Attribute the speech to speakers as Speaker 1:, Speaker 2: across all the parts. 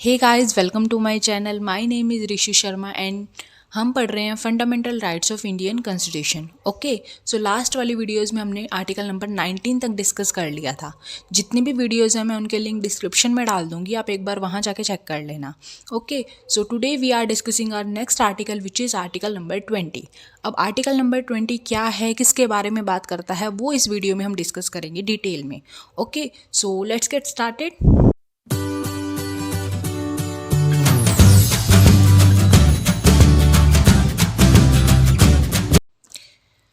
Speaker 1: Hey guys, welcome to my channel. My name is Rishi Sharma and हम पढ़ रहे हैं fundamental rights of Indian constitution. Okay, so last वाली videos में हमने आर्टिकल नंबर 19 तक डिस्कस कर लिया था। जितनी भी वीडियोस हैं मैं उनके लिंक डिस्क्रिप्शन में डाल दूंगी, आप एक बार वहां जाके चेक कर लेना। Okay, so today we are discussing our next article which is article number 20। अब आर्टिकल नंबर 20 क्या है, किसके बारे में बात करता है, वो इस वीडियो में हम डिस्कस करेंगे डिटेल में। Okay, so let's get started.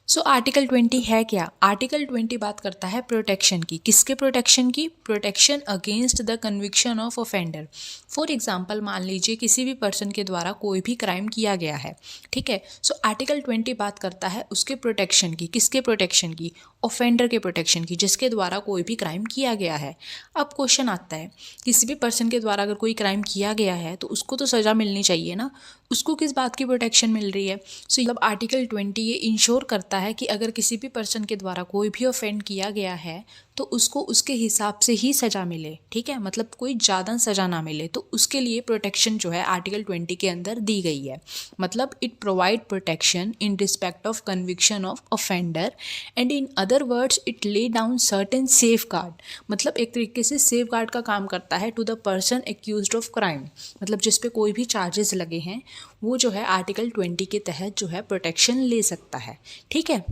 Speaker 1: So article 20 है क्या? आर्टिकल 20 बात करता है प्रोटेक्शन की। किसके प्रोटेक्शन की? Protection against the conviction of offender. For example, मान लीजिए किसी भी पर्सन के द्वारा कोई भी क्राइम किया गया है, ठीक है। सो आर्टिकल 20 बात करता है उसके प्रोटेक्शन की। किसके प्रोटेक्शन की? ऑफेंडर के प्रोटेक्शन की, जिसके द्वारा कोई भी क्राइम किया गया है। अब क्वेश्चन आता है, किसी भी पर्सन के द्वारा अगर कोई क्राइम किया गया है तो उसको तो सज़ा मिलनी चाहिए ना, उसको किस बात की प्रोटेक्शन मिल रही है? सो मतलब आर्टिकल 20 ये इंश्योर करता है कि अगर किसी भी पर्सन के द्वारा कोई भी ऑफेंड किया गया है तो उसको उसके हिसाब से ही सज़ा मिले, ठीक है। मतलब कोई ज़्यादा सज़ा ना मिले, तो उसके लिए प्रोटेक्शन जो है आर्टिकल 20 के अंदर दी गई है। मतलब it provide protection in respect of conviction of offender and in other words it lay down certain safe guard. मतलब एक तरीके से सेफ गार्ड का काम करता है to the person accused of crime. मतलब जिस पे कोई भी चार्जेस लगे हैं वो जो है आर्टिकल 20 के तहत जो है प्रोटेक्शन ले सकता है, ठीक है।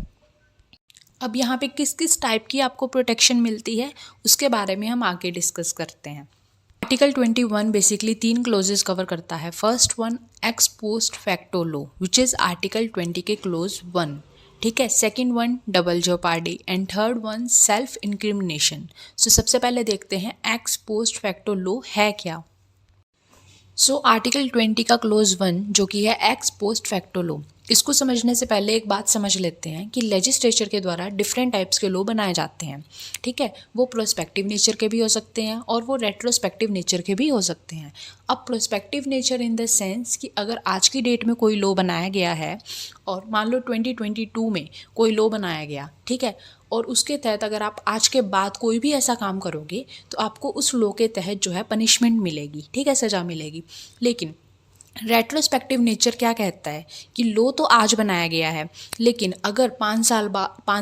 Speaker 1: अब यहाँ पे किस किस टाइप की आपको प्रोटेक्शन मिलती है उसके बारे में हम आगे डिस्कस करते हैं। आर्टिकल 21 बेसिकली 3 क्लोजेस कवर करता है। First one, ex post facto law which is article 20 के क्लोज 1, ठीक है। Second one, double jeopardy and third one, self incrimination. So सबसे पहले देखते हैं एक्स पोस्ट फैक्टो लॉ है क्या। सो आर्टिकल 20 का क्लोज 1 जो कि है एक्स पोस्ट फैक्टो लॉ, इसको समझने से पहले एक बात समझ लेते हैं कि लेजिस्लेचर के द्वारा डिफरेंट टाइप्स के लॉ बनाए जाते हैं, ठीक है। वो प्रोस्पेक्टिव नेचर के भी हो सकते हैं और वो रेट्रोस्पेक्टिव नेचर के भी हो सकते हैं। अब prospective nature in the sense कि अगर आज की डेट में कोई लॉ बनाया गया है और मान लो 2022 में कोई लॉ बनाया गया, ठीक है, और उसके तहत अगर आप आज के बाद कोई भी ऐसा काम करोगे तो आपको उस लॉ के तहत जो है पनिशमेंट मिलेगी, ठीक है, सज़ा मिलेगी। लेकिन रेट्रोस्पेक्टिव नेचर क्या कहता है कि लॉ तो आज बनाया गया है, लेकिन अगर 5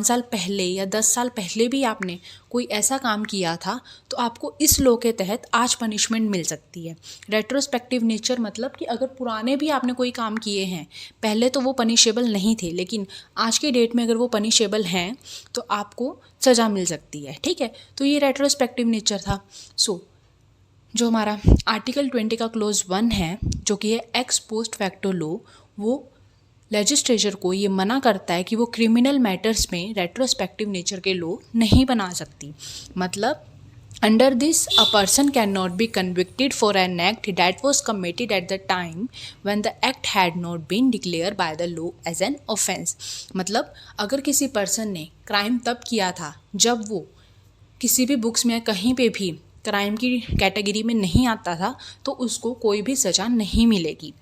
Speaker 1: साल पहले या 10 साल पहले भी आपने कोई ऐसा काम किया था तो आपको इस लॉ के तहत आज पनिशमेंट मिल सकती है। रेट्रोस्पेक्टिव नेचर मतलब कि अगर पुराने भी आपने कोई काम किए हैं, पहले तो वो पनिशेबल नहीं थे, लेकिन आज के डेट में अगर वो पनिशेबल हैं तो आपको सज़ा मिल सकती है, ठीक है। तो ये रेट्रोस्पेक्टिव नेचर था। सो जो हमारा आर्टिकल 20 का क्लोज 1 है जो कि है एक्स पोस्ट फैक्टो लॉ, वो लेजिस्लेचर को ये मना करता है कि वो क्रिमिनल मैटर्स में रेट्रोस्पेक्टिव नेचर के लॉ नहीं बना सकती। मतलब under this a person can not be convicted for an act that was committed at the time when the act had not been declare by the law as an offence. मतलब अगर किसी person ने crime तब किया था जब वो किसी भी बुक्स में कहीं पे भी क्राइम की कैटेगरी में नहीं आता था तो उसको कोई भी सज़ा नहीं मिलेगी।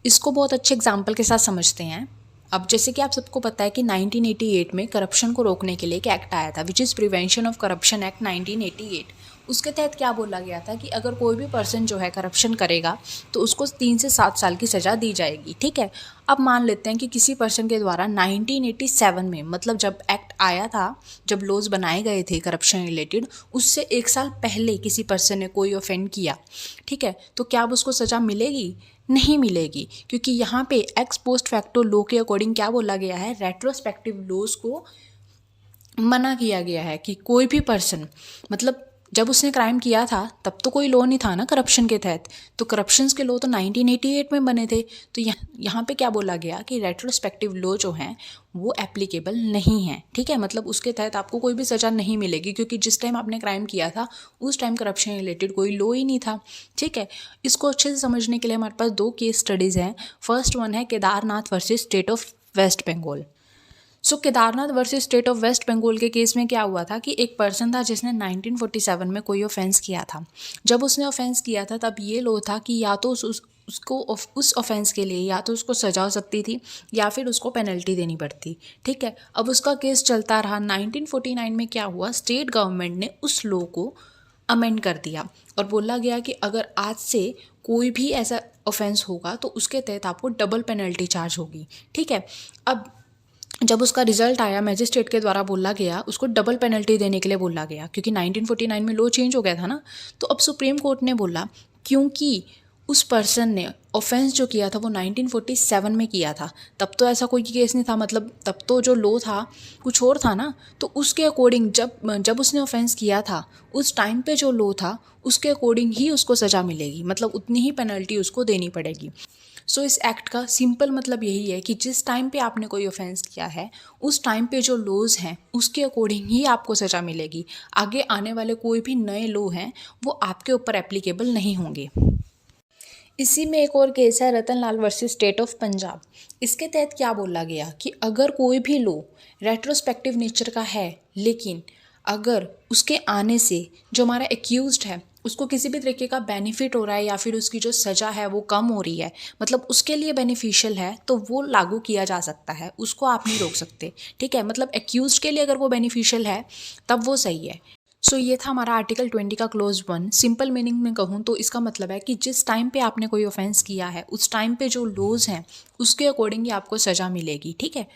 Speaker 1: इसको बहुत अच्छे एग्जाम्पल के साथ समझते हैं। अब जैसे कि आप सबको पता है कि 1988 में करप्शन को रोकने के लिए एक एक्ट आया था which is prevention of corruption act 1988। उसके तहत क्या बोला गया था कि अगर कोई भी पर्सन जो है करप्शन करेगा तो उसको 3 से 7 साल की सज़ा दी जाएगी, ठीक है। अब मान लेते हैं कि किसी पर्सन के द्वारा 1987 में, मतलब जब एक्ट आया था, जब लॉज बनाए गए थे करप्शन रिलेटेड, उससे 1 साल पहले किसी पर्सन ने कोई ऑफेंड किया, ठीक है, तो क्या अब उसको सज़ा मिलेगी? नहीं मिलेगी, क्योंकि यहाँ पे एक्स पोस्ट फैक्टो लॉ के अकॉर्डिंग क्या बोला गया है, रेट्रोस्पेक्टिव लॉज को मना किया गया है कि कोई भी पर्सन, मतलब जब उसने क्राइम किया था तब तो कोई लॉ नहीं था ना करप्शन के तहत, तो करप्शन के लॉ तो 1988 में बने थे। तो यहाँ पे क्या बोला गया कि रेट्रोस्पेक्टिव लॉ जो हैं वो एप्लीकेबल नहीं है, ठीक है। मतलब उसके तहत आपको कोई भी सज़ा नहीं मिलेगी, क्योंकि जिस टाइम आपने क्राइम किया था उस टाइम करप्शन रिलेटेड कोई लॉ ही नहीं था, ठीक है। इसको अच्छे से समझने के लिए हमारे पास 2 केस स्टडीज़ हैं। फर्स्ट वन है Kedarnath versus state of West Bengal. So Kedarnath versus state of West Bengal के केस में क्या हुआ था कि एक पर्सन था जिसने 1947 में कोई ऑफेंस किया था। जब उसने ऑफेंस किया था तब ये लॉ था कि या तो उसको उस ऑफेंस के लिए या तो उसको सजा हो सकती थी या फिर उसको पेनल्टी देनी पड़ती, ठीक है। अब उसका केस चलता रहा। 1949 में क्या हुआ, स्टेट गवर्नमेंट ने उस लॉ को अमेंड कर दिया और बोला गया कि अगर आज से कोई भी ऐसा ऑफेंस होगा तो उसके तहत आपको डबल पेनल्टी चार्ज होगी। ठीक है, अब जब उसका रिजल्ट आया मैजिस्ट्रेट के द्वारा बोला गया उसको डबल पेनल्टी देने के लिए बोला गया, क्योंकि 1949 में लॉ चेंज हो गया था ना। तो अब सुप्रीम कोर्ट ने बोला क्योंकि उस पर्सन ने ऑफेंस जो किया था वो 1947 में किया था, तब तो ऐसा कोई केस नहीं था, मतलब तब तो जो लॉ था कुछ और था ना। तो उसके अकॉर्डिंग जब उसने ऑफेंस किया था उस टाइम पे जो लॉ था उसके अकॉर्डिंग ही उसको सज़ा मिलेगी, मतलब उतनी ही पेनल्टी उसको देनी पड़ेगी। सो इस एक्ट का सिंपल मतलब यही है कि जिस टाइम पे आपने कोई ऑफेंस किया है उस टाइम पे जो लॉज हैं उसके अकॉर्डिंग ही आपको सज़ा मिलेगी। आगे आने वाले कोई भी नए लॉ हैं वो आपके ऊपर एप्लीकेबल नहीं होंगे। इसी में एक और केस है रतन लाल वर्सेस स्टेट ऑफ पंजाब। इसके तहत क्या बोला गया कि अगर कोई भी लॉ रेट्रोस्पेक्टिव नेचर का है लेकिन अगर उसके आने से जो हमारा एक्यूज्ड है उसको किसी भी तरीके का बेनिफिट हो रहा है या फिर उसकी जो सज़ा है वो कम हो रही है, मतलब उसके लिए बेनिफिशियल है, तो वो लागू किया जा सकता है, उसको आप नहीं रोक सकते। ठीक है, मतलब एक्यूज्ड के लिए अगर वो बेनिफिशियल है तब वो सही है। सो ये था हमारा आर्टिकल 20 का क्लोज 1। सिंपल मीनिंग में कहूँ तो इसका मतलब है कि जिस टाइम पे आपने कोई ऑफेंस किया है उस टाइम पे जो लॉज हैं उसके अकॉर्डिंग ही आपको सज़ा मिलेगी। ठीक है,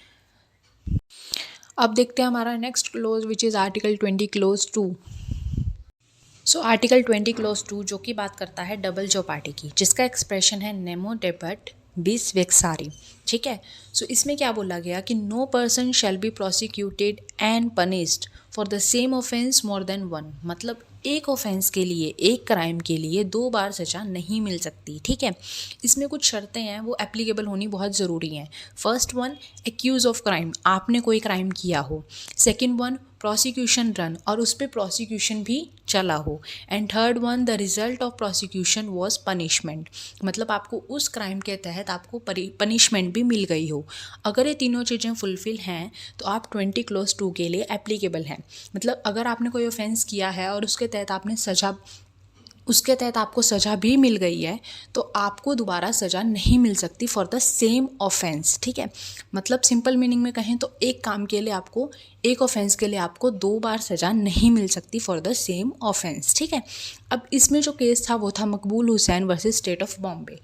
Speaker 1: अब देखते हैं हमारा next close which is article 20 close 2। So article 20 close 2 जो कि बात करता है डबल जॉपार्टी की, जिसका एक्सप्रेशन है नेमो डेबट बिस वेक्सारी। ठीक है, सो इसमें क्या बोला गया कि no person shall be prosecuted and punished for the same offence more than one, मतलब एक ऑफेंस के लिए, एक क्राइम के लिए 2 बार सज़ा नहीं मिल सकती। ठीक है, इसमें कुछ शर्तें हैं वो एप्लीकेबल होनी बहुत ज़रूरी हैं। First one, accuse of crime, आपने कोई क्राइम किया हो। सेकेंड वन, प्रोसिक्यूशन रन और उस पर प्रोसिक्यूशन भी चला हो। And third one, the result of prosecution was punishment, मतलब आपको उस क्राइम के तहत आपको पनिशमेंट भी मिल गई हो। अगर ये तीनों चीज़ें फुलफिल हैं तो आप 20 क्लोज 2 के लिए एप्लीकेबल हैं। मतलब अगर आपने कोई ऑफेंस किया है और उसके तहत आपको सज़ा भी मिल गई है तो आपको दोबारा सज़ा नहीं मिल सकती फॉर द सेम ऑफेंस। ठीक है, मतलब सिंपल मीनिंग में कहें तो एक काम के लिए आपको, एक ऑफेंस के लिए आपको 2 बार सज़ा नहीं मिल सकती फॉर द सेम ऑफेंस। ठीक है, अब इसमें जो केस था वो था Maqbool Hussain versus state of Bombay.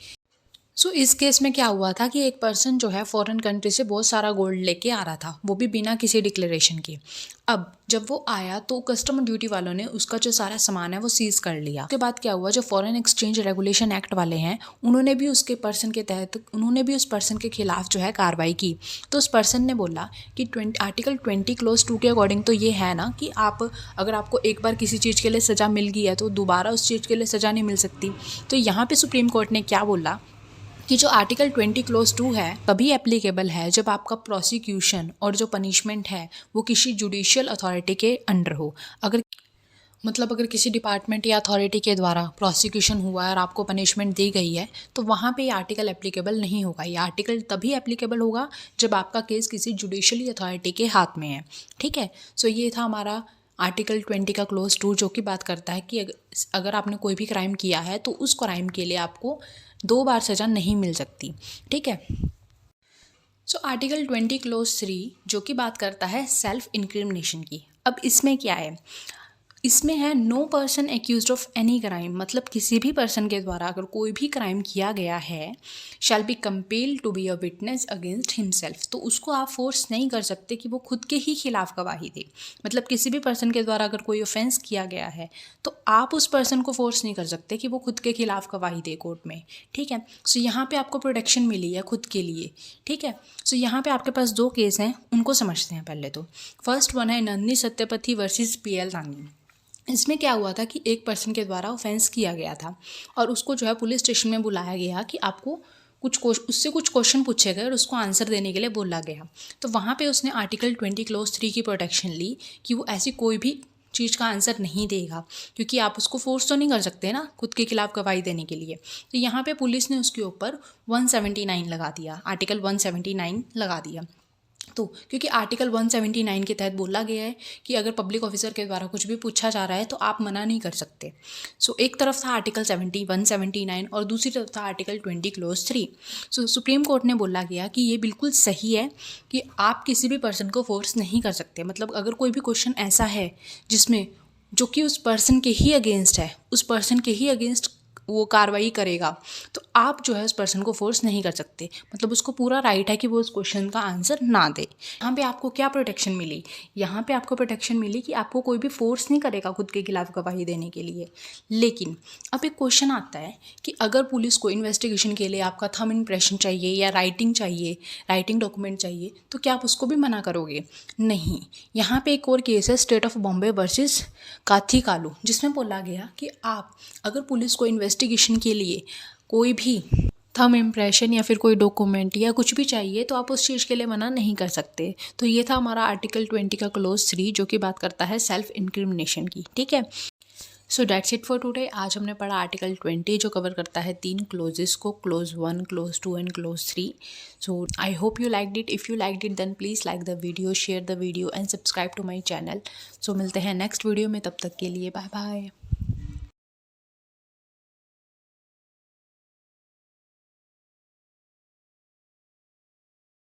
Speaker 1: So इस केस में क्या हुआ था कि एक पर्सन जो है फॉरेन कंट्री से बहुत सारा गोल्ड लेके आ रहा था, वो भी बिना किसी डिक्लेरेशन के। अब जब वो आया तो कस्टम ड्यूटी वालों ने उसका जो सारा सामान है वो सीज कर लिया। उसके बाद क्या हुआ, जो फॉरेन एक्सचेंज रेगुलेशन एक्ट वाले हैं उन्होंने भी उस पर्सन के खिलाफ जो है कार्रवाई की। तो उस पर्सन ने बोला कि आर्टिकल 20 क्लोज 2 के अकॉर्डिंग तो ये है ना कि अगर आपको एक बार किसी चीज़ के लिए सज़ा मिल गई है तो दोबारा उस चीज़ के लिए सज़ा नहीं मिल सकती। तो यहाँ पर सुप्रीम कोर्ट ने क्या बोला कि जो आर्टिकल 20 क्लोज 2 है तभी एप्लीकेबल है जब आपका प्रोसिक्यूशन और जो पनिशमेंट है वो किसी जुडिशियल अथॉरिटी के अंडर हो। अगर किसी डिपार्टमेंट या अथॉरिटी के द्वारा प्रोसिक्यूशन हुआ है और आपको पनिशमेंट दी गई है तो वहाँ पे ये आर्टिकल एप्लीकेबल नहीं होगा। ये आर्टिकल तभी एप्लीकेबल होगा जब आपका केस किसी जुडिशियली अथॉरिटी के हाथ में है। ठीक है, सो ये था हमारा आर्टिकल 20 का क्लोज 2 जो कि बात करता है कि अगर आपने कोई भी क्राइम किया है तो उस क्राइम के लिए आपको 2 बार सज़ा नहीं मिल सकती। ठीक है, सो आर्टिकल 20 क्लोज 3 जो कि बात करता है सेल्फ इंक्रिमिनेशन की। अब इसमें क्या है, इसमें है no person accused of any crime, मतलब किसी भी पर्सन के द्वारा अगर कोई भी क्राइम किया गया है shall be compelled to be a witness against himself, तो उसको आप फोर्स नहीं कर सकते कि वो खुद के ही खिलाफ गवाही दे। मतलब किसी भी पर्सन के द्वारा अगर कोई ऑफेंस किया गया है तो आप उस पर्सन को फोर्स नहीं कर सकते कि वो खुद के खिलाफ गवाही दे कोर्ट में। ठीक है, सो यहाँ पे आपको प्रोटेक्शन मिली है खुद के लिए। ठीक है, सो यहाँ पे आपके पास 2 केस हैं, उनको समझते हैं पहले। तो फर्स्ट वन है नंदिनी सत्यपति वर्सेस PL दानी। इसमें क्या हुआ था कि एक पर्सन के द्वारा ऑफेंस किया गया था और उसको जो है पुलिस स्टेशन में बुलाया गया कि आपको उससे कुछ क्वेश्चन पूछे गए और उसको आंसर देने के लिए बोला गया। तो वहाँ पे उसने आर्टिकल 20 क्लोज 3 की प्रोटेक्शन ली कि वो ऐसी कोई भी चीज़ का आंसर नहीं देगा, क्योंकि आप उसको फोर्स तो नहीं कर सकते ना खुद के खिलाफ गवाही देने के लिए। तो यहाँ पे पुलिस ने उसके ऊपर 179 लगा दिया, आर्टिकल 179 लगा दिया। तो क्योंकि आर्टिकल 179 के तहत बोला गया है कि अगर पब्लिक ऑफिसर के द्वारा कुछ भी पूछा जा रहा है तो आप मना नहीं कर सकते। सो एक तरफ था आर्टिकल 179 और दूसरी तरफ था आर्टिकल 20 क्लोज 3। सो सुप्रीम कोर्ट ने बोला गया कि ये बिल्कुल सही है कि आप किसी भी पर्सन को फोर्स नहीं कर सकते। मतलब अगर कोई भी क्वेश्चन ऐसा है जिसमें जो कि उस पर्सन के ही अगेंस्ट है, उस पर्सन के ही अगेंस्ट वो कार्रवाई करेगा, तो आप जो है उस पर्सन को फोर्स नहीं कर सकते। मतलब उसको पूरा राइट है कि वो उस क्वेश्चन का आंसर ना दे। यहाँ पे आपको क्या प्रोटेक्शन मिली? यहाँ पे आपको प्रोटेक्शन मिली कि आपको कोई भी फोर्स नहीं करेगा खुद के खिलाफ गवाही देने के लिए। लेकिन अब एक क्वेश्चन आता है कि अगर पुलिस को इन्वेस्टिगेशन के लिए आपका थंब इम्प्रेशन चाहिए या राइटिंग चाहिए, राइटिंग डॉक्यूमेंट चाहिए, तो क्या आप उसको भी मना करोगे? नहीं। यहाँ पे एक और केस है स्टेट ऑफ बॉम्बे वर्सेस काथी कालू, जिसमें बोला गया कि आप अगर पुलिस को इन्वेस्टिगेशन के लिए कोई भी थंब इम्प्रेशन या फिर कोई डॉक्यूमेंट या कुछ भी चाहिए तो आप उस चीज़ के लिए मना नहीं कर सकते। तो ये था हमारा आर्टिकल 20 का क्लोज 3 जो कि बात करता है सेल्फ इंक्रिमिनेशन की। ठीक है, so that's it for today. आज हमने पढ़ा आर्टिकल 20 जो कवर करता है 3 क्लोजेस को, clause 1, clause 2 and clause 3। So I hope you liked it. If you liked it then please like the video, share the video and subscribe to my channel. So मिलते हैं next video में, तब तक के लिए bye bye.